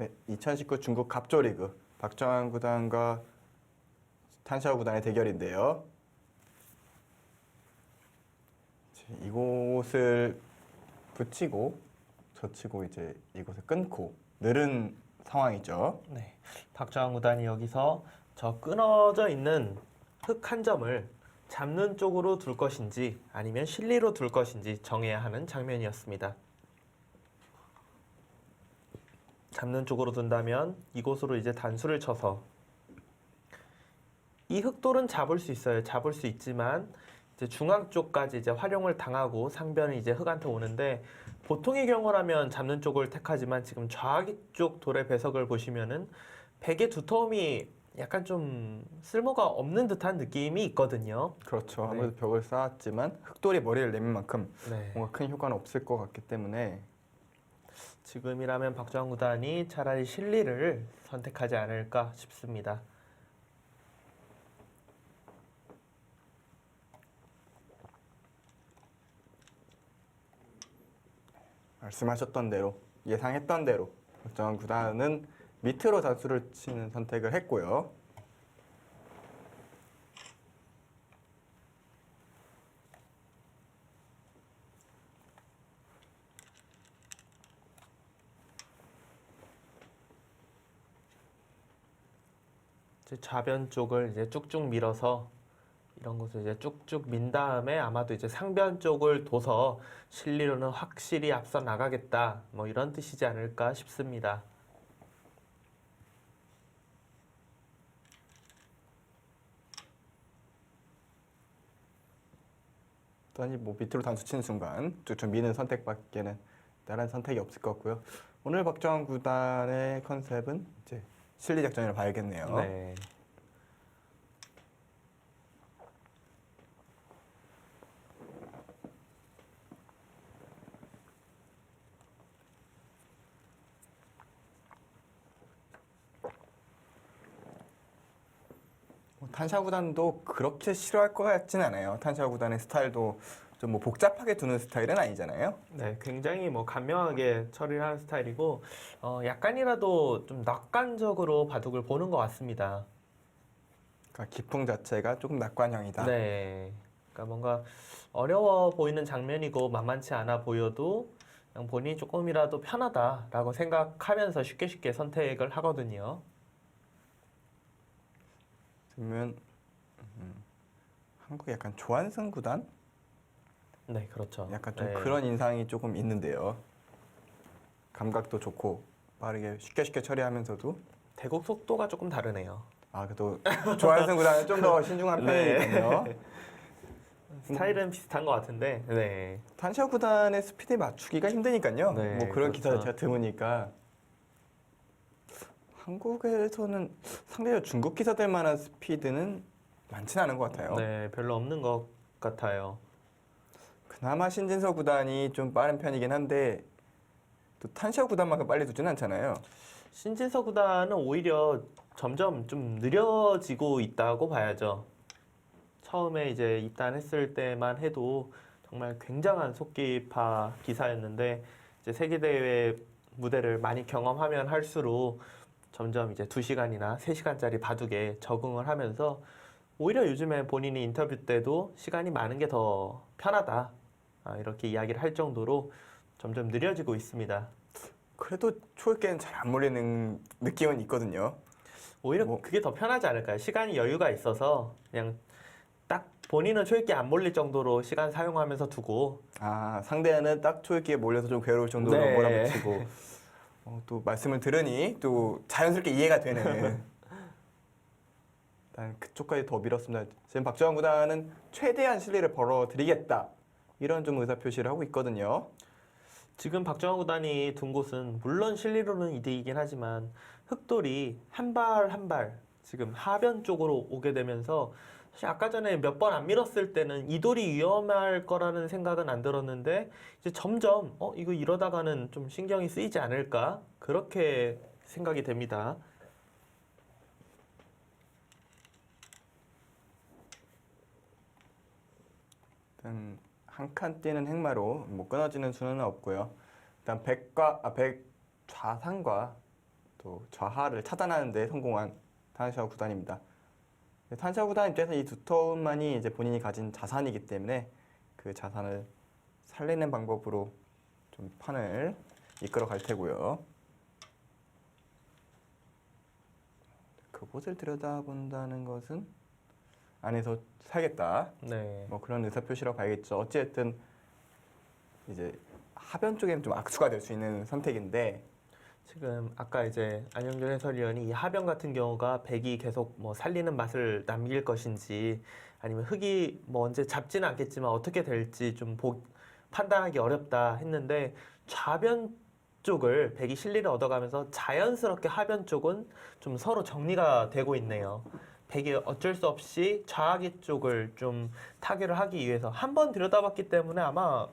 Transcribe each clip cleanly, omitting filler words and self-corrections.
네, 2019 중국 갑조리그 박정환 구단과 탄샤오 구단의 대결인데요. 이곳을 붙이고 젖히고 이제 이곳을 끊고 늘은 상황이죠. 네, 박정환 구단이 여기서 저 끊어져 있는 흙 한 점을 잡는 쪽으로 둘 것인지 아니면 실리로 둘 것인지 정해야 하는 장면이었습니다. 잡는 쪽으로 둔다면 이곳으로 이제 단수를 쳐서 이 흑돌은 잡을 수 있어요. 잡을 수 있지만 이제 중앙 쪽까지 이제 활용을 당하고 상변이 이제 흑한테 오는데 보통의 경우라면 잡는 쪽을 택하지만 지금 좌기 쪽 돌의 배석을 보시면은 벽의 두터움이 약간 좀 쓸모가 없는 듯한 느낌이 있거든요. 그렇죠. 네. 아무래도 벽을 쌓았지만 흑돌이 머리를 내민 만큼 네. 뭔가 큰 효과는 없을 것 같기 때문에 지금이라면 박정환 구단이 차라리 실리를 선택하지 않을까 싶습니다. 말씀하셨던 대로 예상했던 대로 박정환 구단은 밑으로 단수를 치는 선택을 했고요. 이제 좌변 쪽을 이제 쭉쭉 밀어서 이런 것을 이제 쭉쭉 민 다음에 아마도 이제 상변 쪽을 둬서 실리로는 확실히 앞서 나가겠다. 뭐 이런 뜻이지 않을까 싶습니다. 일단 뭐 밑으로 단수 치는 순간 쭉쭉 미는 선택밖에는 다른 선택이 없을 것 같고요. 오늘 박정환 구단의 컨셉은 이제 실리 작전이라 봐야겠네요. 네. 탄샤오 구단도 그렇게 싫어할 것 같진 않아요. 탄샤오 구단의 스타일도 좀 뭐 복잡하게 두는 스타일은 아니잖아요. 네, 굉장히 뭐 간명하게 처리를 하는 스타일이고, 약간이라도 좀 낙관적으로 바둑을 보는 것 같습니다. 그러니까 기풍 자체가 조금 낙관형이다. 네. 그러니까 뭔가 어려워 보이는 장면이고 만만치 않아 보여도 그냥 본인이 조금이라도 편하다라고 생각하면서 쉽게 쉽게 선택을 하거든요. 그러면 한국의 약간 조한승 구단? 네, 그렇죠. 약간 좀 네. 그런 인상이 조금 있는데요. 감각도 좋고 빠르게 쉽게 쉽게 처리하면서도 대국 속도가 조금 다르네요. 그래도 조한승 구단은 좀 더 신중한 네. 편이거든요. 스타일은 비슷한 것 같은데, 네. 탄샤오 구단의 스피드 맞추기가 힘드니까요. 네, 뭐 그런 기사 그렇죠. 제가 드무니까 한국에서는 상대적으로 중국 기사들만한 스피드는 많지는 않은 것 같아요. 네, 별로 없는 것 같아요. 그나마 신진서 구단이 좀 빠른 편이긴 한데 또 탄샤오 구단만큼 빨리 두진 않잖아요. 신진서 구단은 오히려 점점 좀 느려지고 있다고 봐야죠. 처음에 이제 입단했을 때만 해도 정말 굉장한 속기파 기사였는데 이제 세계대회 무대를 많이 경험하면 할수록 점점 이제 2시간이나 3시간짜리 바둑에 적응을 하면서 오히려 요즘에 본인이 인터뷰 때도 시간이 많은 게 더 편하다. 이렇게 이야기를 할 정도로 점점 느려지고 있습니다. 그래도 초읽기는 잘 안 몰리는 느낌은 있거든요. 오히려 뭐- 그게 더 편하지 않을까요? 시간이 여유가 있어서 그냥 딱 본인은 초읽기 안 몰릴 정도로 시간 사용하면서 두고 상대는 딱 초읽기에 몰려서 좀 괴로울 정도로 네. 몰아붙이고 또 말씀을 들으니 또 자연스럽게 이해가 되는 일단 그쪽까지 더 밀었습니다. 지금 박정환 구단은 최대한 실리를 벌어들이겠다 이런 좀 의사표시를 하고 있거든요. 지금 박정환 구단이 둔 곳은 물론 실리로는 이득이긴 하지만 흑돌이 한 발 한 발 지금 하변 쪽으로 오게 되면서 사실 아까 전에 몇 번 안 밀었을 때는 이 돌이 위험할 거라는 생각은 안 들었는데 이제 점점 이거 이러다가는 좀 신경이 쓰이지 않을까 그렇게 생각이 됩니다. 일단 한 칸 뛰는 행마로 뭐 끊어지는 수는 없고요. 일단 백 좌상과 또 좌하를 차단하는 데 성공한 타나시아 구단입니다. 타나시아 구단 입장에서 이 두터운만이 이제 본인이 가진 자산이기 때문에 그 자산을 살리는 방법으로 좀 판을 이끌어 갈 테고요. 그곳을 들여다본다는 것은 안에서 살겠다. 네. 뭐 그런 의사 표시라고 봐야겠죠. 어찌됐든 이제 하변 쪽에는 좀 악수가 될 수 있는 선택인데 지금 아까 이제 안영준 해설위원이 이 하변 같은 경우가 백이 계속 뭐 살리는 맛을 남길 것인지 아니면 흑이 뭐 언제 잡지는 않겠지만 어떻게 될지 좀 판단하기 어렵다 했는데 좌변 쪽을 백이 실리를 얻어가면서 자연스럽게 하변 쪽은 좀 서로 정리가 되고 있네요. 백이 어쩔 수 없이 좌하기 쪽을 좀 타결을 하기 위해서 한 번 들여다봤기 때문에 아마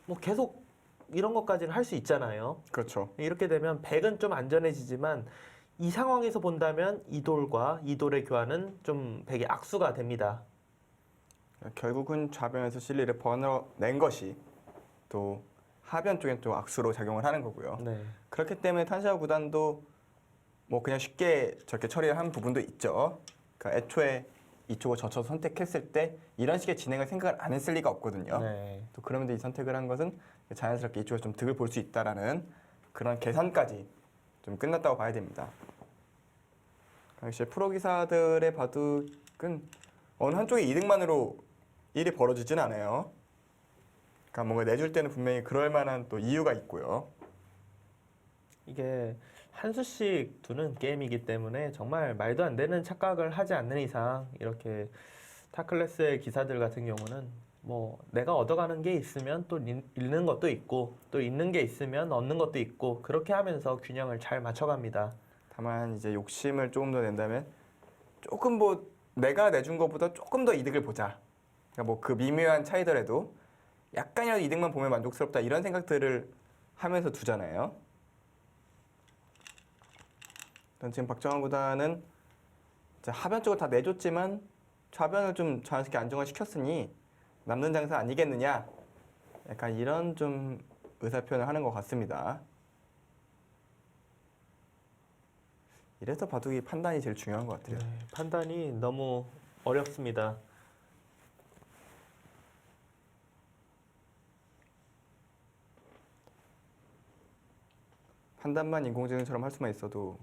뭐 계속 이런 것까지는 할 수 있잖아요. 그렇죠. 이렇게 되면 백은 좀 안전해지지만 이 상황에서 본다면 이돌과 이돌의 교환은 좀 백의 악수가 됩니다. 결국은 좌변에서 실리를 벌어낸 것이 또 하변 쪽엔 또 악수로 작용을 하는 거고요. 네. 그렇기 때문에 탄샤 구단도 뭐 그냥 쉽게 저렇게 처리를 한 부분도 있죠. 그러니까 애초에 이쪽을 젖혀서 선택했을 때 이런 식의 진행을 생각을 안 했을 리가 없거든요. 네. 또 그러면서 이 선택을 한 것은 자연스럽게 이쪽에서 좀 득을 볼 수 있다라는 그런 계산까지 좀 끝났다고 봐야 됩니다. 역시 프로 기사들의 바둑은 어느 한쪽의 이득만으로 일이 벌어지진 않아요. 그러니까 뭔가 내줄 때는 분명히 그럴 만한 또 이유가 있고요. 이게 한 수씩 두는 게임이기 때문에 정말 말도 안 되는 착각을 하지 않는 이상 이렇게 타클래스의 기사들 같은 경우는 뭐 내가 얻어가는 게 있으면 또 잃는 것도 있고 또 있는 게 있으면 얻는 것도 있고 그렇게 하면서 균형을 잘 맞춰갑니다. 다만 이제 욕심을 조금 더 낸다면 조금 뭐 내가 내준 것보다 조금 더 이득을 보자. 그러니까 뭐 그 미묘한 차이더라도 약간이라도 이득만 보면 만족스럽다 이런 생각들을 하면서 두잖아요. 일단 지금 박정환 구단은 이제 하변 쪽을 다 내줬지만 좌변을 좀 자연스럽게 안정화 시켰으니 남는 장사 아니겠느냐. 약간 이런 좀 의사 표현을 하는 것 같습니다. 이래서 바둑이 판단이 제일 중요한 것 같아요. 네, 판단이 너무 어렵습니다. 판단만 인공지능처럼 할 수만 있어도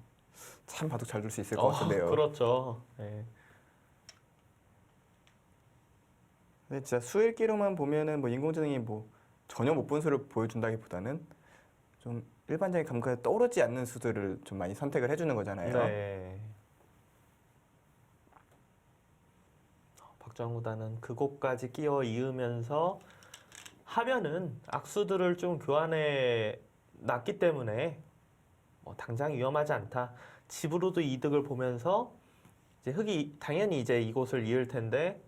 참 바둑 잘 둘 수 있을 것 같은데요. 그렇죠. 네. 근데 진짜 수읽기로만 보면은 뭐 인공지능이 뭐 전혀 못 본 수를 보여준다기보다는 좀 일반적인 감각에 떠오르지 않는 수들을 좀 많이 선택을 해주는 거잖아요. 네. 박정우단은 그곳까지 끼어 이으면서 하면은 악수들을 좀 교환해 놨기 때문에 뭐 당장 위험하지 않다. 집으로도 이득을 보면서 이제 흑이 당연히 이제 이곳을 이을 텐데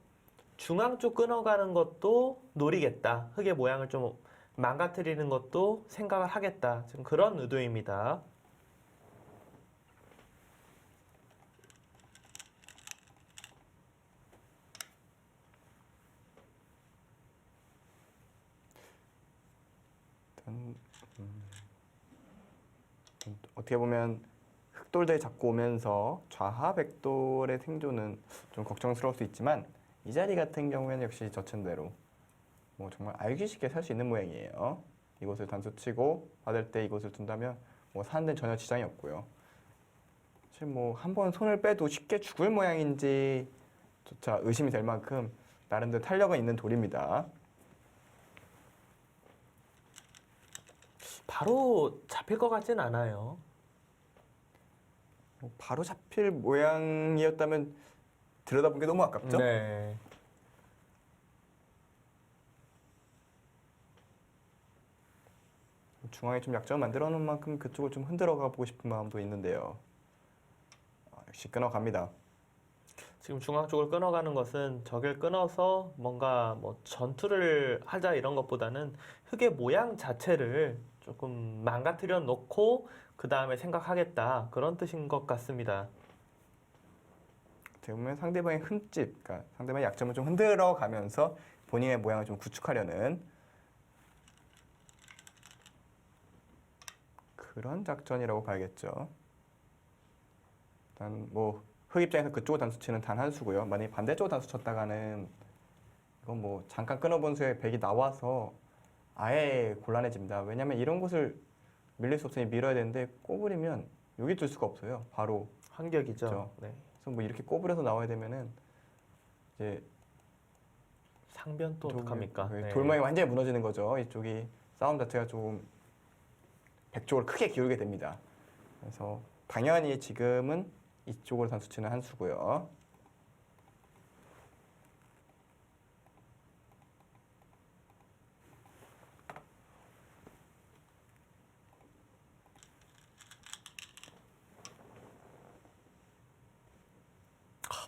중앙 쪽 끊어가는 것도 노리겠다. 흑의 모양을 좀 망가뜨리는 것도 생각을 하겠다. 지금 그런 의도입니다. 일단, 어떻게 보면 흑돌들 잡고 오면서 좌하 백돌의 생존은 좀 걱정스러울 수 있지만 이 자리 같은 경우에는 역시 저천대로 뭐 정말 알기 쉽게 살 수 있는 모양이에요. 이곳을 단수 치고 받을 때 이곳을 둔다면 뭐 사는 데는 전혀 지장이 없고요. 사실 뭐 한 번 손을 빼도 쉽게 죽을 모양인지 조차 의심이 될 만큼 나름대로 탄력은 있는 돌입니다. 바로 잡힐 것 같진 않아요. 뭐 바로 잡힐 모양이었다면 들여다본 게 너무 아깝죠? 네. 중앙에 좀 약점을 만들어 놓은 만큼 그쪽을 좀 흔들어 가보고 싶은 마음도 있는데요. 역시 끊어갑니다. 지금 중앙 쪽을 끊어가는 것은 적을 끊어서 뭔가 뭐 전투를 하자 이런 것보다는 흑의 모양 자체를 조금 망가뜨려 놓고 그 다음에 생각하겠다 그런 뜻인 것 같습니다. 어떻게 보면 상대방의 흠집, 그러니까 상대방의 약점을 좀 흔들어 가면서 본인의 모양을 좀 구축하려는 그런 작전이라고 봐야겠죠. 일단 뭐 흑 입장에서 그쪽 단수 치는 단 한 수고요. 만약에 반대쪽 단수 쳤다가는 이건 뭐 잠깐 끊어본 수에 백이 나와서 아예 곤란해집니다. 왜냐면 이런 곳을 밀릴 수 없으니 밀어야 되는데 꼬부리면 여기 줄 수가 없어요. 바로. 한격이죠. 그렇죠. 네. 그래서 뭐 이렇게 꼬부려서 나와야 되면은 이제 상변 또 어떡합니까? 네. 돌모양이 완전히 무너지는 거죠. 이쪽이 싸움 자체가 조금 백 쪽으로 크게 기울게 됩니다. 그래서 당연히 지금은 이쪽으로 단수 치는 한 수고요.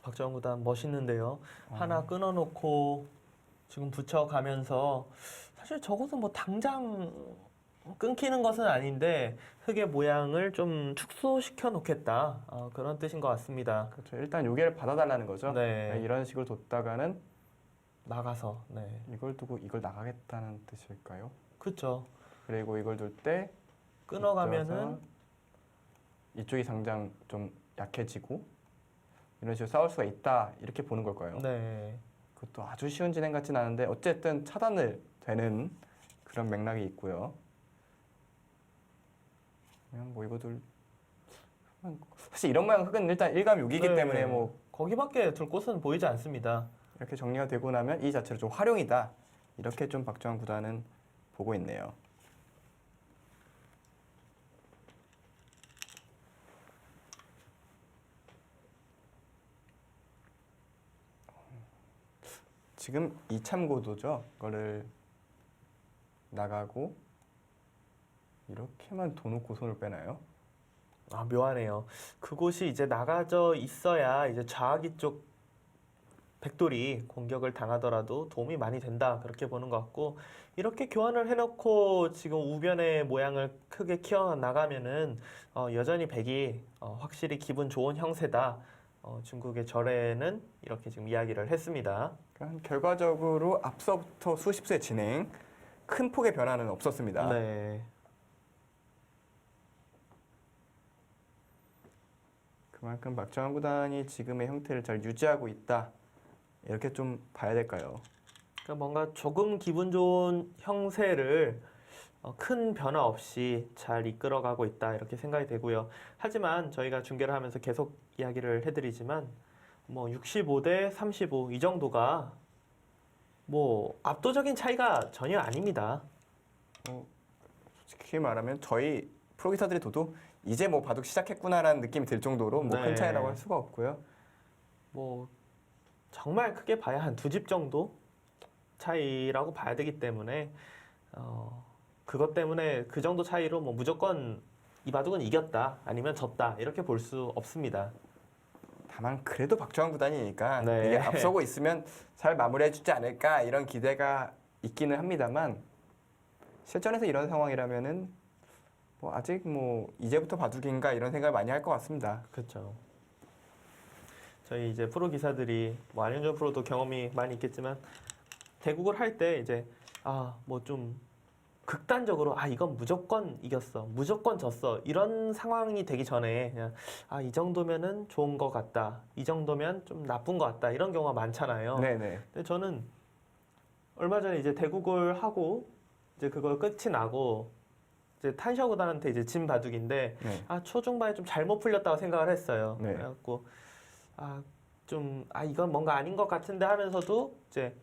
박정훈 구단 멋있는데요. 어. 하나 끊어놓고 지금 붙여가면서 사실 저것은 뭐 당장 끊기는 것은 아닌데 흙의 모양을 좀 축소시켜 놓겠다 그런 뜻인 것 같습니다. 그렇죠. 일단 요게를 받아달라는 거죠. 네. 이런 식으로 뒀다가는 나가서 네. 이걸 두고 이걸 나가겠다는 뜻일까요? 그렇죠. 그리고 이걸 둘 때 끊어가면은 이쪽이 당장 좀 약해지고 이런 식으로 싸울 수가 있다 이렇게 보는 걸까요? 네. 그것도 아주 쉬운 진행 같진 않은데 어쨌든 차단을 되는 그런 맥락이 있고요. 그냥 뭐 이거들 사실 이런 모양 흙은 일단 일감육이기 네. 때문에 뭐 거기밖에 둘 곳은 보이지 않습니다. 이렇게 정리가 되고 나면 이 자체로 좀 활용이다 이렇게 좀 박정환 구단은 보고 있네요. 지금 이참고도죠. 그거를 나가고 이렇게만 둬놓고 손을 빼나요? 아, 묘하네요. 그곳이 이제 나가져 있어야 이제 좌악이 쪽 백돌이 공격을 당하더라도 도움이 많이 된다 그렇게 보는 것 같고 이렇게 교환을 해놓고 지금 우변의 모양을 크게 키워 나가면은 여전히 백이 확실히 기분 좋은 형세다. 중국의 절에는 이렇게 지금 이야기를 했습니다. 그러니까 결과적으로 앞서부터 수십 수의 진행 큰 폭의 변화는 없었습니다. 네. 그만큼 박정환 구단이 지금의 형태를 잘 유지하고 있다. 이렇게 좀 봐야 될까요? 그러니까 뭔가 조금 기분 좋은 형세를 큰 변화 없이 잘 이끌어가고 있다 이렇게 생각이 되고요. 하지만 저희가 중계를 하면서 계속 이야기를 해드리지만 뭐 65대 35 이 정도가 뭐 압도적인 차이가 전혀 아닙니다. 솔직히 말하면 저희 프로기사들이 둬도 이제 뭐 바둑 시작했구나라는 느낌이 들 정도로 뭐 큰 네. 차이라고 할 수가 없고요. 뭐 정말 크게 봐야 한 두 집 정도 차이라고 봐야 되기 때문에 그것 때문에 그 정도 차이로 뭐 무조건 이 바둑은 이겼다 아니면 졌다 이렇게 볼 수 없습니다. 다만 그래도 박정환 구단이니까 네. 이게 앞서고 있으면 잘 마무리해주지 않을까 이런 기대가 있기는 합니다만 실전에서 이런 상황이라면은 뭐 아직 뭐 이제부터 바둑인가 이런 생각을 많이 할 것 같습니다. 그렇죠. 저희 이제 프로 기사들이 뭐 안윤정 프로도 경험이 많이 있겠지만 대국을 할 때 이제 뭐 좀 극단적으로 이건 무조건 이겼어, 무조건 졌어 이런 상황이 되기 전에 그냥 이 정도면은 좋은 것 같다, 이 정도면 좀 나쁜 것 같다 이런 경우가 많잖아요. 네네. 근데 저는 얼마 전에 이제 대국을 하고 이제 그걸 끝이 나고 이제 탄샤 구단한테 이제 진 바둑인데 네. 초중반에 좀 잘못 풀렸다고 생각을 했어요. 네. 그래갖고 이건 뭔가 아닌 것 같은데 하면서도 이제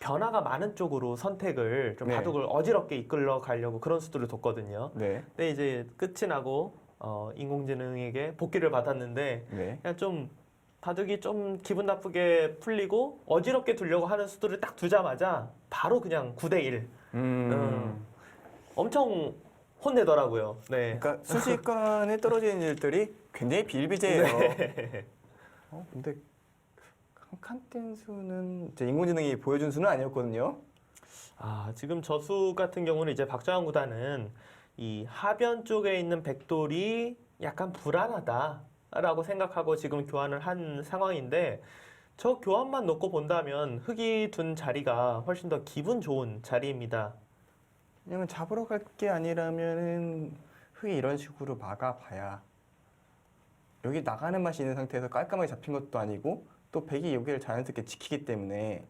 변화가 많은 쪽으로 선택을 좀 네. 바둑을 어지럽게 이끌어 가려고 그런 수들을 뒀거든요. 네. 근데 이제 끝이 나고 인공지능에게 복귀를 받았는데 네. 그냥 좀 바둑이 좀 기분 나쁘게 풀리고 어지럽게 두려고 하는 수들을 딱 두자마자 바로 그냥 9대1 엄청 혼내더라고요. 네. 그러니까 순식간에 떨어지는 일들이 굉장히 비일비재해요. 네. 근데 한 칸 수는 제 인공지능이 보여준 수는 아니었거든요. 지금 저수 같은 경우는 이제 박정환 구단은 이 하변 쪽에 있는 백돌이 약간 불안하다라고 생각하고 지금 교환을 한 상황인데 저 교환만 놓고 본다면 흙이 둔 자리가 훨씬 더 기분 좋은 자리입니다. 그냥 잡으러 갈 게 아니라면은 흑이 이런 식으로 막아봐야 여기 나가는 맛이 있는 상태에서 깔끔하게 잡힌 것도 아니고 또 백이 여기를 자연스럽게 지키기 때문에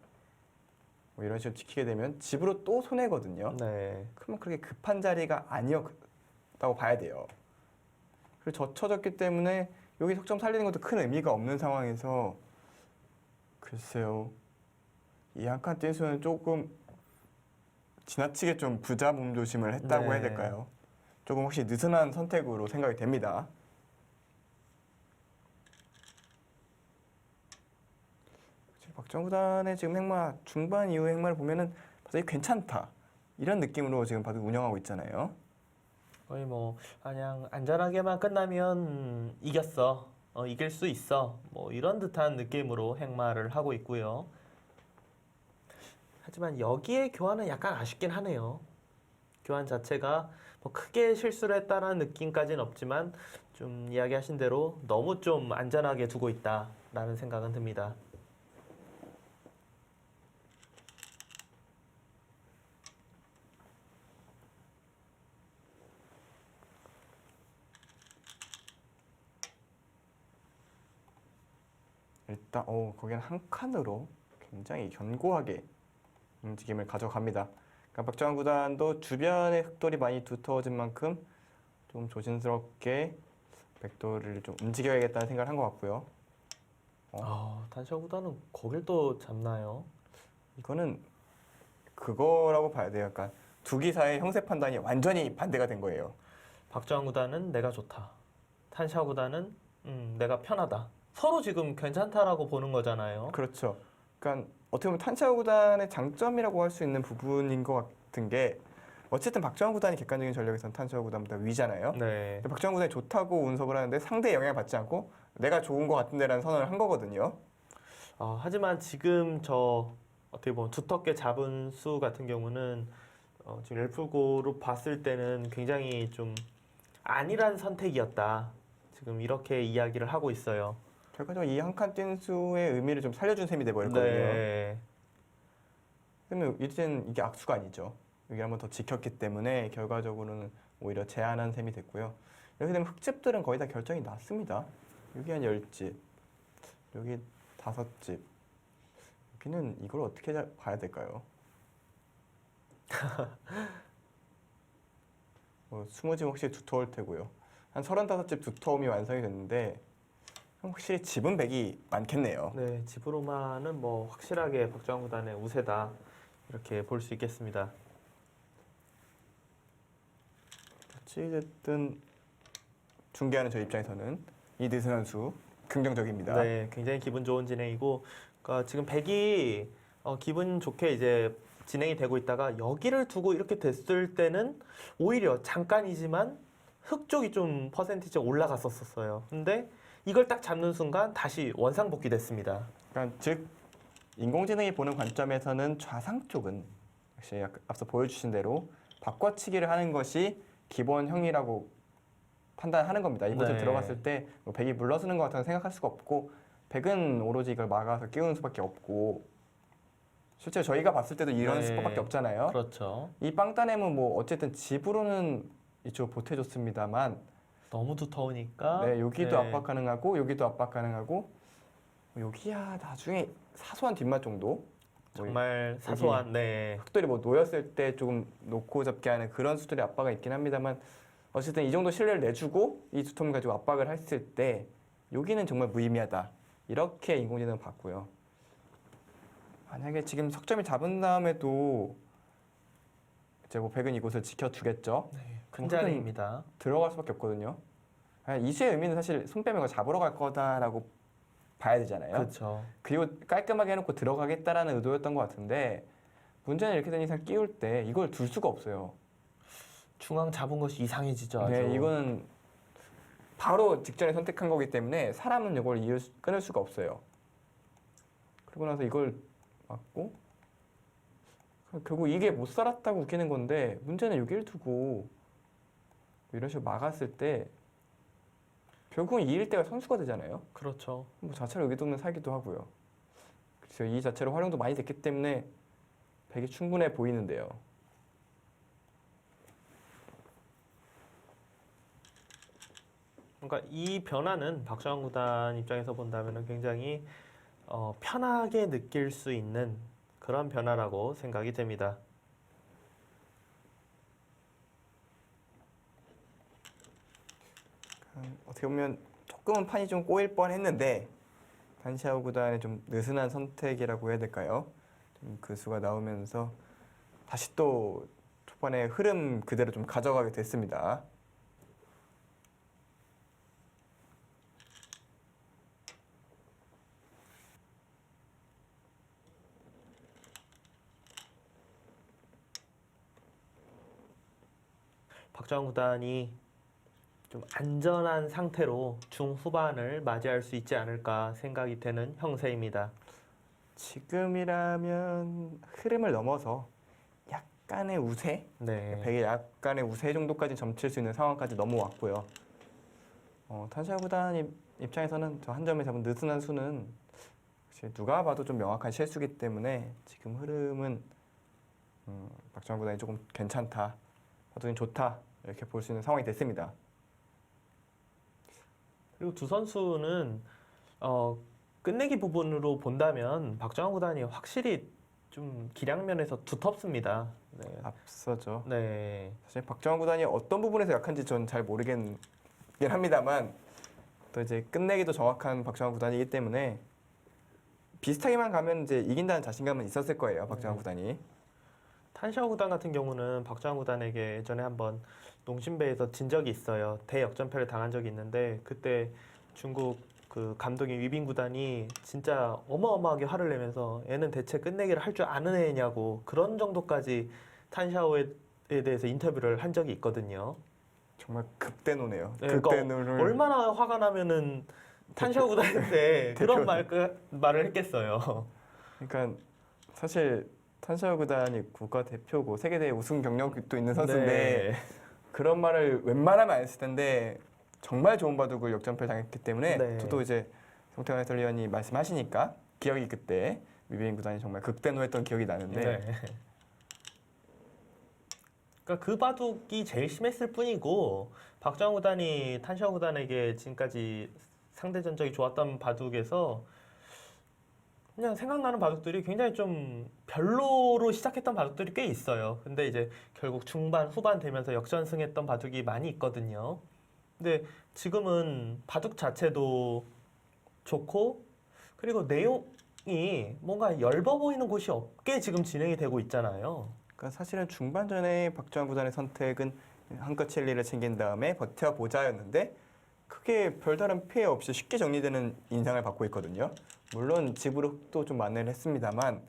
뭐 이런 식으로 지키게 되면 집으로 또 손해거든요. 네. 그러면 그렇게 급한 자리가 아니었다고 봐야 돼요. 그리고 젖혀졌기 때문에 여기 석점 살리는 것도 큰 의미가 없는 상황에서 글쎄요. 이 한 칸 뛴수는 조금 지나치게 좀 부자 몸조심을 했다고 해야 네. 될까요? 조금 혹시 느슨한 선택으로 생각이 됩니다. 박정우 구단의 지금 행마 중반 이후 행마를 보면은 되게 괜찮다 이런 느낌으로 지금 봐도 운영하고 있잖아요. 거의 뭐 그냥 안전하게만 끝나면 이겼어. 이길 수 있어. 뭐 이런 듯한 느낌으로 행마를 하고 있고요. 하지만 여기에 교환은 약간 아쉽긴 하네요. 교환 자체가 뭐 크게 실수를 했다는 느낌까지는 없지만 좀 이야기하신 대로 너무 좀 안전하게 두고 있다라는 생각은 듭니다. 일단 거기는 한 칸으로 굉장히 견고하게 움직임을 가져갑니다. 그러니까 박정환 구단도 주변에 흑돌이 많이 두터워진 만큼 좀 조심스럽게 백돌을 좀 움직여야겠다는 생각을 한 것 같고요. 단샤구단은 거길 또 잡나요? 이거는 그거라고 봐야 돼요. 약간 두 기사의 형세 판단이 완전히 반대가 된 거예요. 박정환 구단은 내가 좋다. 탄샤 구단은 내가 편하다. 서로 지금 괜찮다라고 보는 거잖아요. 그렇죠. 그러니까 어떻게 보면 탄샤오 구단의 장점이라고 할 수 있는 부분인 것 같은 게 어쨌든 박정환 구단이 객관적인 전력에서는 탄샤오 구단보다 위잖아요. 네. 근데 박정환 구단이 좋다고 운석을 하는데 상대의 영향을 받지 않고 내가 좋은 것 같은데라는 선언을 한 거거든요. 하지만 지금 저 어떻게 보면 두텁게 잡은 수 같은 경우는 지금 엘프고로 봤을 때는 굉장히 좀 아니란 선택이었다. 지금 이렇게 이야기를 하고 있어요. 결과적으로 이 한 칸 뛴 수의 의미를 좀 살려준 셈이 돼버렸거든요. 네. 그러면 이제는 이게 악수가 아니죠. 여기 한번 더 지켰기 때문에 결과적으로는 오히려 제한한 셈이 됐고요. 이렇게 되면 흑집들은 거의 다 결정이 났습니다. 여기 한 10집, 여기 5집. 여기는 이걸 어떻게 봐야 될까요? 20집 확실히 두터울 테고요. 한 35집 두터움이 완성이 됐는데 확실히 집은 백이 많겠네요. 네, 집으로만은 뭐 확실하게 박정환 구단의 우세다. 이렇게 볼 수 있겠습니다. 어찌됐든 중계하는 저 입장에서는 이드슨 선수 긍정적입니다. 네, 굉장히 기분 좋은 진행이고, 그러니까 지금 백이 기분 좋게 이제 진행이 되고 있다가 여기를 두고 이렇게 됐을 때는 오히려 잠깐이지만 흑 쪽이 좀 퍼센티지가 올라갔었어요. 근데 이걸 딱 잡는 순간 다시 원상복귀 됐습니다. 그러니까 즉 인공지능이 보는 관점에서는 좌상 쪽은 역시 앞서 보여주신 대로 바꿔치기를 하는 것이 기본형이라고 판단하는 겁니다. 이곳에 네. 들어갔을 때뭐 백이 물러서는 것 같다고 생각할 수가 없고 백은 오로지 이걸 막아서 끼우는 수밖에 없고 실제 저희가 봤을 때도 이런 네. 수밖에 없잖아요. 그렇죠. 이 빵따nem은 뭐 어쨌든 집으로는 이쪽 보태줬습니다만 너무 두터우니까. 네, 여기도 네. 압박 가능하고 여기도 압박 가능하고 여기야 나중에 사소한 뒷맛 정도 뭐 정말 사소한, 네. 흑돌이 뭐 놓였을 때 조금 놓고 잡게 하는 그런 수들의 압박이 있긴 합니다만 어쨌든 이 정도 신뢰를 내주고 이 두텀을 가지고 압박을 했을 때 여기는 정말 무의미하다 이렇게 인공지능을 봤고요. 만약에 지금 석점이 잡은 다음에도 이제 뭐 백은 이곳을 지켜주겠죠. 네, 큰 흑은 자리입니다. 들어갈 수밖에 없거든요. 이수의 의미는 사실 손 빼면 이거 잡으러 갈 거다라고 봐야 되잖아요. 그렇죠. 그리고 깔끔하게 해놓고 들어가겠다라는 의도였던 것 같은데 문제는 이렇게 된 이상 끼울 때 이걸 둘 수가 없어요. 중앙 잡은 것이 이상해지죠. 아주. 네, 이거는 바로 직전에 선택한 거기 때문에 사람은 이걸 끊을 수가 없어요. 그러고 나서 이걸 맞고 결국 이게 못 살았다고 웃기는 건데 문제는 여기를 두고 이런 식으로 막았을 때 결국은 이길 때가 선수가 되잖아요. 그렇죠. 뭐 자체로 여기 두면 살기도 하고요. 그래서 이 자체로 활용도 많이 됐기 때문에 백이 충분해 보이는데요. 그러니까 이 변화는 박정환 구단 입장에서 본다면 굉장히 편하게 느낄 수 있는 그런 변화라고 생각이 됩니다. 어떻게 보면 조금은 판이 좀 꼬일 뻔했는데 단시아오 구단의 좀 느슨한 선택이라고 해야 될까요? 좀 그 수가 나오면서 다시 또 초반에 흐름 그대로 좀 가져가게 됐습니다. 박정환 구단이 좀 안전한 상태로 중후반을 맞이할 수 있지 않을까 생각이 되는 형세입니다. 지금이라면 흐름을 넘어서 약간의 우세, 네. 100의 약간의 우세 정도까지 점칠 수 있는 상황까지 넘어왔고요. 탄샤 구단 입장에서는 저 한 점에 잡은 느슨한 수는 사실 누가 봐도 좀 명확한 실수기 때문에 지금 흐름은 박정환 구단이 조금 괜찮다, 바둑이 좋다 이렇게 볼 수 있는 상황이 됐습니다. 그리고 두 선수는 끝내기 부분으로 본다면 박정환 구단이 확실히 좀 기량면에서 두텁습니다. 네. 앞서죠. 네. 사실 박정환 구단이 어떤 부분에서 약한지 전 잘 모르겠긴 합니다만 또 이제 끝내기도 정확한 박정환 구단이기 때문에 비슷하게만 가면 이제 이긴다는 자신감은 있었을 거예요. 박정환 구단이. 탄샤오 구단 같은 경우는 박정환 구단에게 예전에 한번 농심배에서 진 적이 있어요. 대역전패를 당한 적이 있는데 그때 중국 그 감독인 위빙 구단이 진짜 어마어마하게 화를 내면서 얘는 대체 끝내기를 할 줄 아는 애냐고 그런 정도까지 탄샤오에 대해서 인터뷰를 한 적이 있거든요. 정말 극대노네요. 네, 그러니까 극대노를 얼마나 화가 나면은 탄샤오 구단한테 그런 말을 했겠어요. 그러니까 사실 탄샤오 구단이 국가대표고 세계대회 우승 경력도 있는 선수인데 네. 그런 말을 웬만하면 안 했을 텐데 정말 좋은 바둑을 역전패 당했기 때문에 네. 저도 이제 송태환 해설위원이 말씀하시니까 기억이 그때 위비인 구단이 정말 극대노했던 기억이 나는데 네. 그러니까 그 바둑이 제일 심했을 뿐이고 박정환 구단이 탄샤오 구단에게 지금까지 상대 전적이 좋았던 바둑에서 그냥 생각나는 바둑들이 굉장히 좀 별로로 시작했던 바둑들이 꽤 있어요. 근데 이제 결국 중반, 후반 되면서 역전승했던 바둑이 많이 있거든요. 근데 지금은 바둑 자체도 좋고 그리고 내용이 뭔가 엷어 보이는 곳이 없게 지금 진행이 되고 있잖아요. 그러니까 사실은 중반전에 박정환 구단의 선택은 한껏 칠리를 챙긴 다음에 버텨보자였는데 크게 별다른 피해 없이 쉽게 정리되는 인상을 받고 있거든요. 물론 집으로 흑도 좀 만회를 했습니다만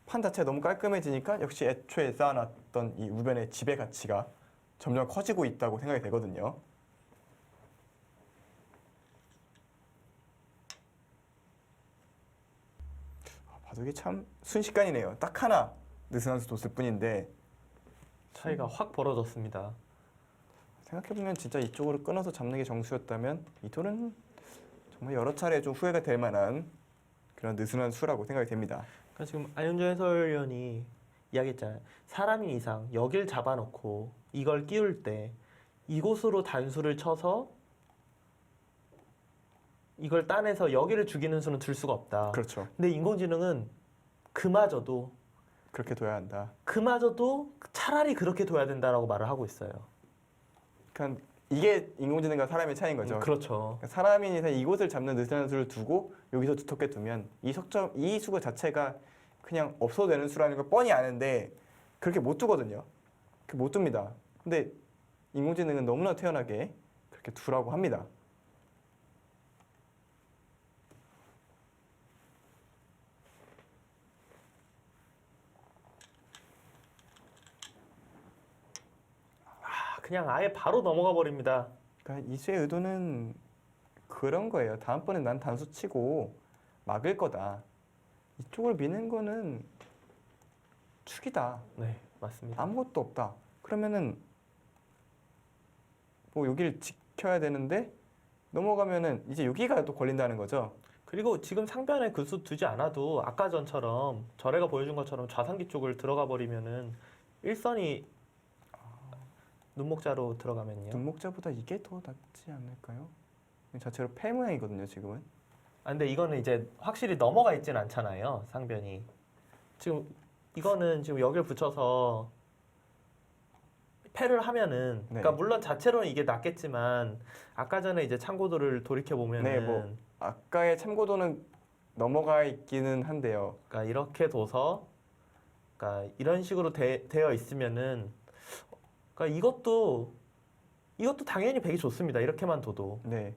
판 자체가 너무 깔끔해지니까 역시 애초에 쌓아놨던 이 우변의 지배 가치가 점점 커지고 있다고 생각이 되거든요. 바둑이 참 순식간이네요. 딱 하나 느슨한 수 뒀을 뿐인데 차이가 확 벌어졌습니다. 생각해보면 진짜 이쪽으로 끊어서 잡는 게 정수였다면 이 돌은 정말 여러 차례 좀 후회가 될 만한 그런 느슨한 수라고 생각이 됩니다. 그러니까 지금 안윤정 해설위원이 이야기했잖아요. 사람인 이상 여길 잡아놓고 이걸 끼울 때 이곳으로 단수를 쳐서 이걸 따내서 여기를 죽이는 수는 들 수가 없다. 그렇죠. 근데 인공지능은 그마저도 그렇게 둬야 한다. 차라리 그렇게 둬야 된다라고 말을 하고 있어요. 그러니까 이게 인공지능과 사람의 차이인 거죠. 그렇죠. 그러니까 사람인 이상 이곳을 잡는 느슨한 수를 두고 여기서 두텁게 두면 이 수가 자체가 그냥 없어도 되는 수라는 걸 뻔히 아는데 그렇게 못 두거든요. 그렇게 못 둡니다. 근데 인공지능은 너무나 태연하게 그렇게 두라고 합니다. 그냥 아예 바로 넘어가 버립니다. 그러니까 이수의 의도는 그런 거예요. 다음번에 난 단수 치고 막을 거다. 이쪽을 미는 거는 축이다. 네, 맞습니다. 아무것도 없다. 그러면은 뭐 여기를 지켜야 되는데 넘어가면은 이제 여기가 또 걸린다는 거죠. 그리고 지금 상변에 그 수 두지 않아도 아까 전처럼 저래가 보여준 것처럼 좌상기 쪽을 들어가 버리면은 일선이 눈목자로 들어가면요. 눈목자보다 이게 더 낫지 않을까요? 자체로 패 모양이거든요, 지금은. 아, 근데 이거는 이제 확실히 넘어가 있진 않잖아요, 상변이. 지금 이거는 지금 여기를 붙여서 패를 하면은, 네. 그러니까 물론 자체로는 이게 낫겠지만 아까 전에 이제 참고도를 돌이켜 보면은, 네, 뭐. 아까의 참고도는 넘어가 있기는 한데요. 그러니까 이렇게 둬서, 그러니까 이런 식으로 되어 있으면은, 그러니까 이것도 당연히 백이 좋습니다. 이렇게만 둬도. 네.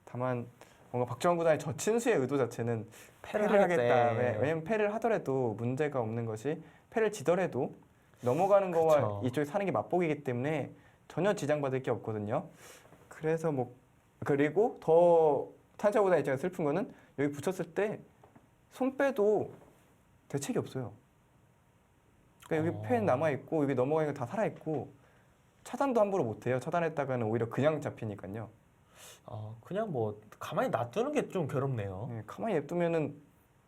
다만 뭔가 박주환 구단의 저 친수의 의도 자체는 패를 하겠대. 하겠다. 왜냐면 패를 하더라도 문제가 없는 것이 패를 지더라도 넘어가는 거와 그쵸. 이쪽에 사는 게 맞보기이기 때문에 전혀 지장받을 게 없거든요. 그래서 뭐 그리고 더 탄샤 구단 입장에서 슬픈 거는 여기 붙였을 때 손 빼도 대책이 없어요. 그러니까 여기 패 남아 있고 여기 넘어가는 거 다 살아 있고 차단도 함부로 못 해요. 차단했다가는 오히려 그냥 잡히니까요. 그냥 뭐 가만히 놔두는 게 좀 괴롭네요. 네, 가만히 냅두면은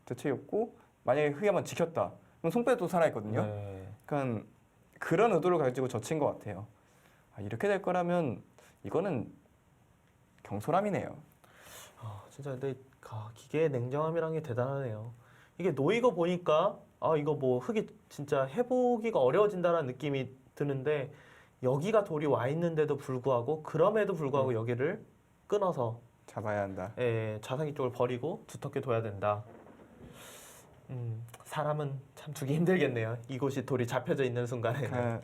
대책이 없고 만약에 흙이 한번 지켰다. 그럼 손빼도 살아 있거든요. 네. 그러니까 그런 의도를 가지고 젖힌 것 같아요. 이렇게 될 거라면 이거는 경솔함이네요. 진짜 근데 기계의 냉정함이란 게 대단하네요. 이게 놓이고 보니까 이거 뭐 흙이 진짜 해보기가 어려워진다는 느낌이 드는데 여기가 돌이 와 있는데도 불구하고 그럼에도 불구하고 여기를 끊어서 잡아야 한다. 좌상기 쪽을 버리고 두텁게 둬야 된다. 사람은 참 두기 힘들겠네요. 이곳이 돌이 잡혀져 있는 순간에는. 그러니까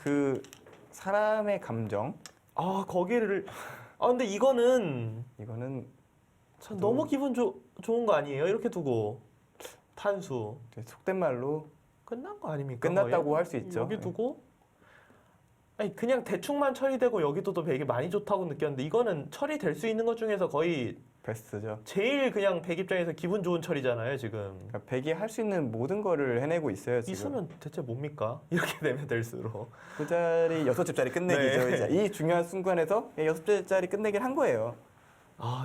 그 사람의 감정 거기를 근데 이거는 이거는 참 너무 기분 좋은 거 아니에요? 이렇게 두고 탄수 속된 말로 끝난 거 아닙니까? 끝났다고 할 수 있죠. 여기 두고 아니 그냥 대충만 처리되고 여기도 되게 많이 좋다고 느꼈는데 이거는 처리될 수 있는 것 중에서 거의 베스트죠. 제일 그냥 백 입장에서 기분 좋은 처리잖아요 지금. 그러니까 백이 할 수 있는 모든 거를 해내고 있어요. 이 지금. 수는 대체 뭡니까? 이렇게 되면 될수록. 그 자리 6집짜리 끝내기죠. 네. 이제 이 중요한 순간에서 6집짜리 끝내기를 한 거예요.